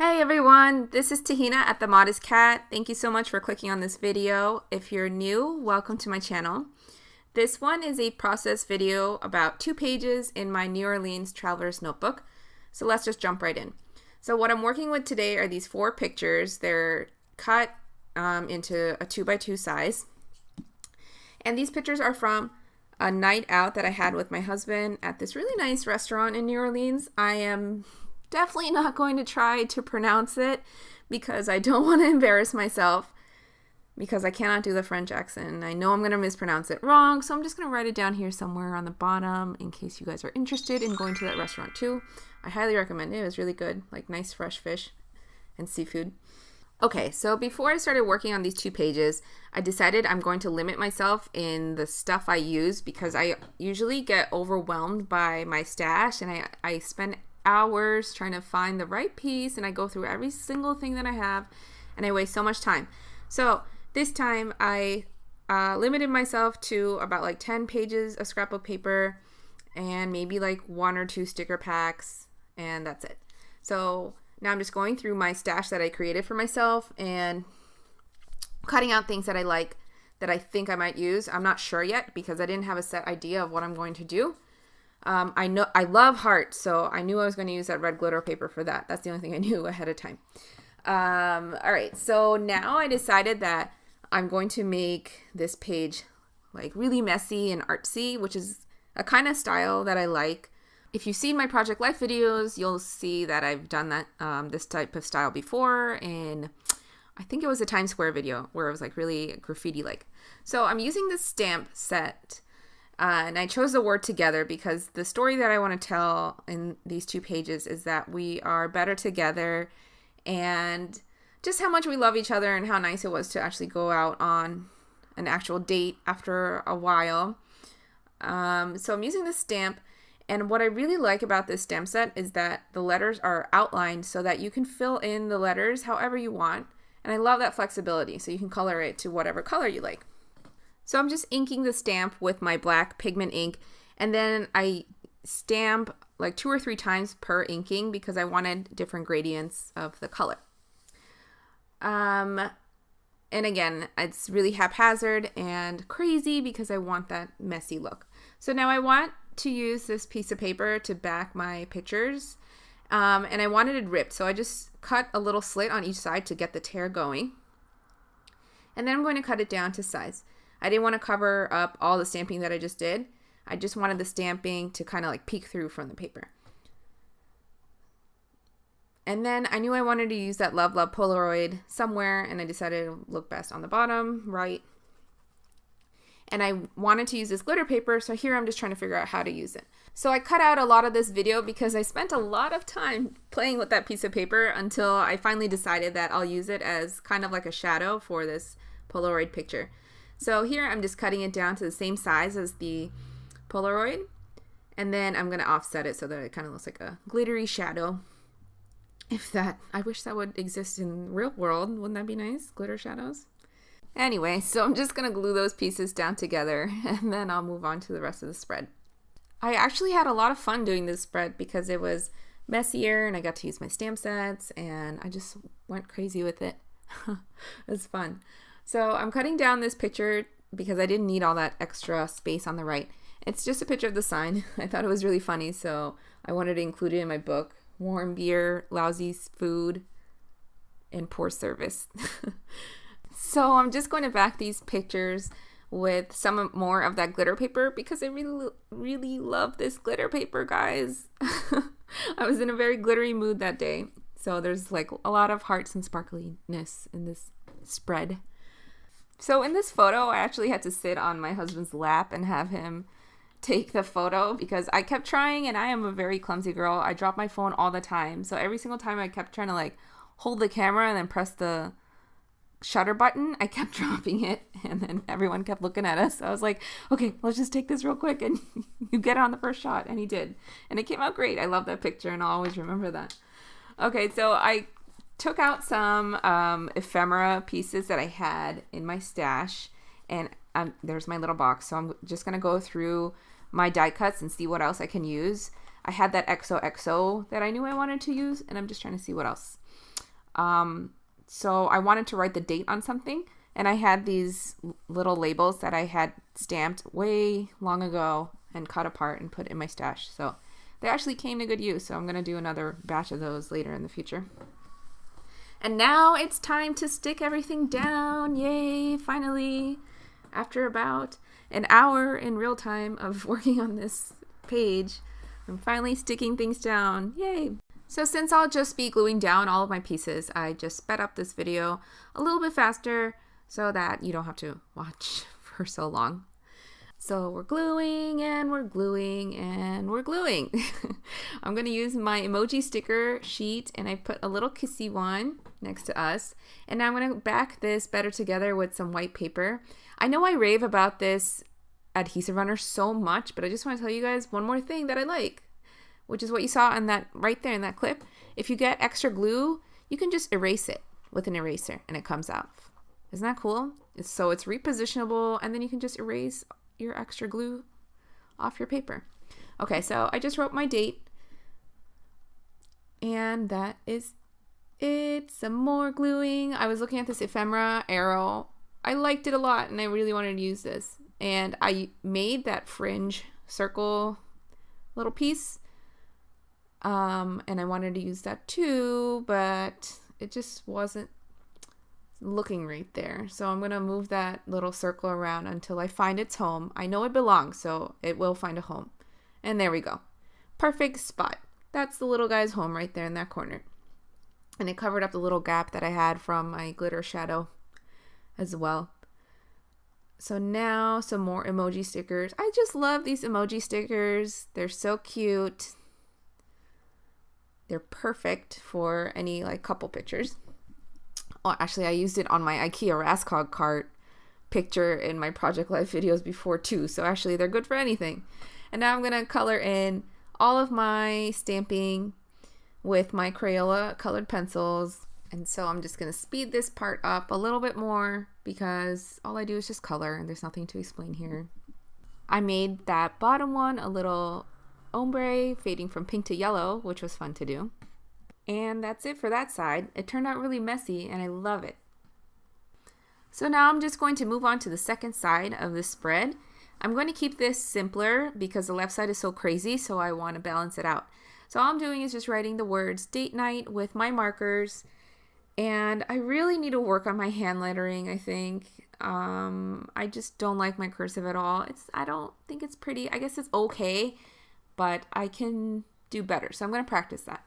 Hey everyone, this is Tahina at themodestcat. Thank you so much for clicking on this video. If you're new, welcome to my channel. This one is a process video about 2 pages in my New Orleans Traveler's Notebook. So let's just jump right in. So what I'm working with today are these 4 pictures. They're cut into a 2x2 size. And these pictures are from a night out that I had with my husband at this really nice restaurant in New Orleans. I am definitely not going to try to pronounce it because I don't want to embarrass myself because I cannot do the French accent. I know I'm going to mispronounce it wrong, so I'm just going to write it down here somewhere on the bottom in case you guys are interested in going to that restaurant too. I highly recommend it. It was really good, like nice fresh fish and seafood. Okay, so before I started working on these 2 pages, I decided I'm going to limit myself in the stuff I use because I usually get overwhelmed by my stash and I spend hours trying to find the right piece, and I go through every single thing that I have and I waste so much time. So this time I limited myself to about like 10 pages of scrapbook paper and maybe like 1 or 2 sticker packs, and that's it. So now I'm just going through my stash that I created for myself and cutting out things that I like that I think I might use. I'm not sure yet because I didn't have a set idea of what I'm going to do. I know I love hearts, so I knew I was going to use that red glitter paper for that. That's the only thing I knew ahead of time. All right, so now I decided that I'm going to make this page like really messy and artsy, which is a kind of style that I like. If you've seen my Project Life videos, you'll see that I've done that this type of style before in, I think it was a Times Square video where it was like really graffiti-like. So I'm using this stamp set. And I chose the word together because the story that I want to tell in these 2 pages is that we are better together and just how much we love each other and how nice it was to actually go out on an actual date after a while. So I'm using this stamp, and what I really like about this stamp set is that the letters are outlined so that you can fill in the letters however you want. And I love that flexibility, so you can color it to whatever color you like. So I'm just inking the stamp with my black pigment ink, and then I stamp like 2 or 3 times per inking because I wanted different gradients of the color. And again, it's really haphazard and crazy because I want that messy look. So now I want to use this piece of paper to back my pictures, and I wanted it ripped, so I just cut a little slit on each side to get the tear going. And then I'm going to cut it down to size. I didn't want to cover up all the stamping that I just did. I just wanted the stamping to kind of like peek through from the paper. And then I knew I wanted to use that Love Love Polaroid somewhere, and I decided it would look best on the bottom right. And I wanted to use this glitter paper, so here I'm just trying to figure out how to use it. So I cut out a lot of this video because I spent a lot of time playing with that piece of paper until I finally decided that I'll use it as kind of like a shadow for this Polaroid picture. So here I'm just cutting it down to the same size as the Polaroid, and then I'm going to offset it so that it kind of looks like a glittery shadow. I wish that would exist in the real world. Wouldn't that be nice? Glitter shadows. Anyway, so I'm just going to glue those pieces down together, and then I'll move on to the rest of the spread. I actually had a lot of fun doing this spread because it was messier and I got to use my stamp sets and I just went crazy with it. It was fun. So I'm cutting down this picture because I didn't need all that extra space on the right. It's just a picture of the sign. I thought it was really funny, so I wanted to include it in my book. Warm beer, lousy food, and poor service. So I'm just going to back these pictures with some more of that glitter paper because I really, really love this glitter paper, guys. I was in a very glittery mood that day. So there's like a lot of hearts and sparkliness in this spread. So in this photo, I actually had to sit on my husband's lap and have him take the photo because I kept trying, and I am a very clumsy girl. I drop my phone all the time. So every single time I kept trying to like hold the camera and then press the shutter button, I kept dropping it, and then everyone kept looking at us. So I was like, okay, let's just take this real quick and you get on the first shot. And he did. And it came out great. I love that picture and I'll always remember that. Okay, so I took out some ephemera pieces that I had in my stash, and there's my little box. So I'm just going to go through my die cuts and see what else I can use. I had that xoxo that I knew I wanted to use, and I'm just trying to see what else. So I wanted to write the date on something, and I had these little labels that I had stamped way long ago and cut apart and put in my stash. So they actually came to good use. So I'm going to do another batch of those later in the future. And now it's time to stick everything down. Yay, finally. After about an hour in real time of working on this page, I'm finally sticking things down. Yay. So since I'll just be gluing down all of my pieces, I just sped up this video a little bit faster so that you don't have to watch for so long. So we're gluing and we're gluing and we're gluing. I'm going to use my emoji sticker sheet, and I put a little kissy one next to us. And now I'm going to back this better together with some white paper. I know I rave about this adhesive runner so much, but I just want to tell you guys one more thing that I like, which is what you saw in that right there in that clip. If you get extra glue, you can just erase it with an eraser and it comes out. Isn't that cool? So it's repositionable, and then you can just erase your extra glue off your paper. Okay, so I just wrote my date, and that is it. Some more gluing. I was looking at this ephemera arrow. I liked it a lot, and I really wanted to use this. And I made that fringe circle little piece. And I wanted to use that too, but it just wasn't looking right there. So I'm going to move that little circle around until I find its home. I know it belongs, so it will find a home. And there we go. Perfect spot. That's the little guy's home right there in that corner. And it covered up the little gap that I had from my glitter shadow as well. So now some more emoji stickers. I just love these emoji stickers. They're so cute. They're perfect for any like couple pictures. Oh, actually, I used it on my IKEA Raskog cart picture in my Project Life videos before too. So actually, they're good for anything. And now I'm going to color in all of my stamping with my Crayola colored pencils. And so I'm just going to speed this part up a little bit more because all I do is just color and there's nothing to explain here. I made that bottom one a little ombre fading from pink to yellow, which was fun to do. And that's it for that side. It turned out really messy and I love it. So now I'm just going to move on to the second side of the spread. I'm going to keep this simpler because the left side is so crazy, so I want to balance it out. So all I'm doing is just writing the words date night with my markers. And I really need to work on my hand lettering, I think. I just don't like my cursive at all. I don't think it's pretty. I guess it's okay, but I can do better. So I'm going to practice that.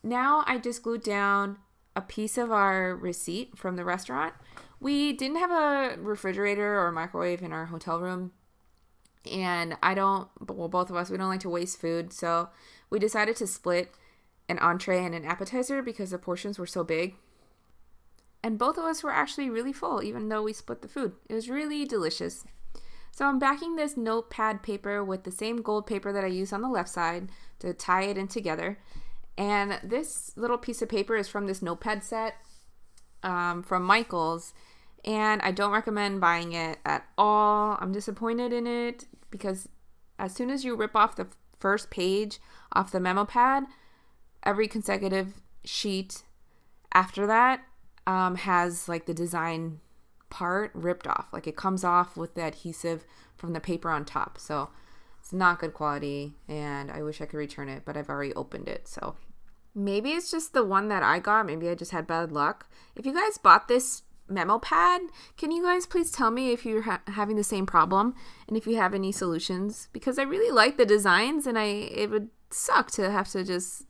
Now I just glued down a piece of our receipt from the restaurant. We didn't have a refrigerator or a microwave in our hotel room. And both of us, we don't like to waste food. So we decided to split an entree and an appetizer because the portions were so big. And both of us were actually really full, even though we split the food. It was really delicious. So I'm backing this notepad paper with the same gold paper that I used on the left side to tie it in together. And this little piece of paper is from this notepad set from Michael's. And I don't recommend buying it at all. I'm disappointed in it because as soon as you rip off the first page off the memo pad, every consecutive sheet after that has like the design part ripped off. Like it comes off with the adhesive from the paper on top. So it's not good quality and I wish I could return it, but I've already opened it. So maybe it's just the one that I got. Maybe I just had bad luck. If you guys bought this memo pad, can you guys please tell me if you're having the same problem and if you have any solutions? Because I really like the designs and it would suck to have to just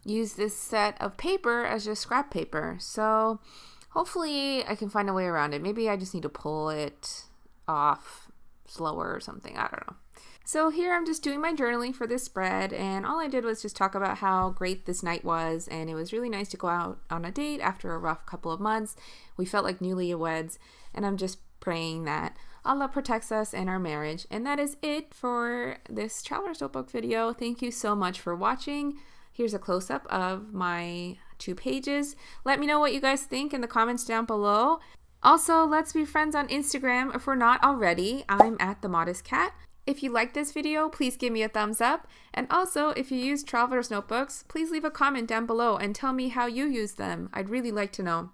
use this set of paper as just scrap paper. So hopefully I can find a way around it. Maybe I just need to pull it off slower or something. I don't know. So here I'm just doing my journaling for this spread, and all I did was just talk about how great this night was, and it was really nice to go out on a date after a rough couple of months. We felt like newlyweds, and I'm just praying that Allah protects us and our marriage. And that is it for this Traveler's Notebook video. Thank you so much for watching. Here's a close-up of my 2 pages. Let me know what you guys think in the comments down below. Also, let's be friends on Instagram if we're not already. I'm at themodestcat. If you liked this video, please give me a thumbs up. And also, if you use Traveler's Notebooks, please leave a comment down below and tell me how you use them. I'd really like to know.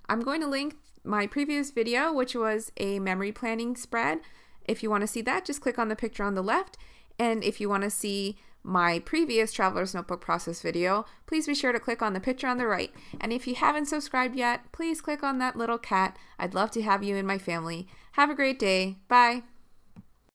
I'm going to link my previous video, which was a memory planning spread. If you want to see that, just click on the picture on the left. And if you want to see my previous Traveler's Notebook process video, please be sure to click on the picture on the right. And if you haven't subscribed yet, please click on that little cat. I'd love to have you in my family. Have a great day. Bye.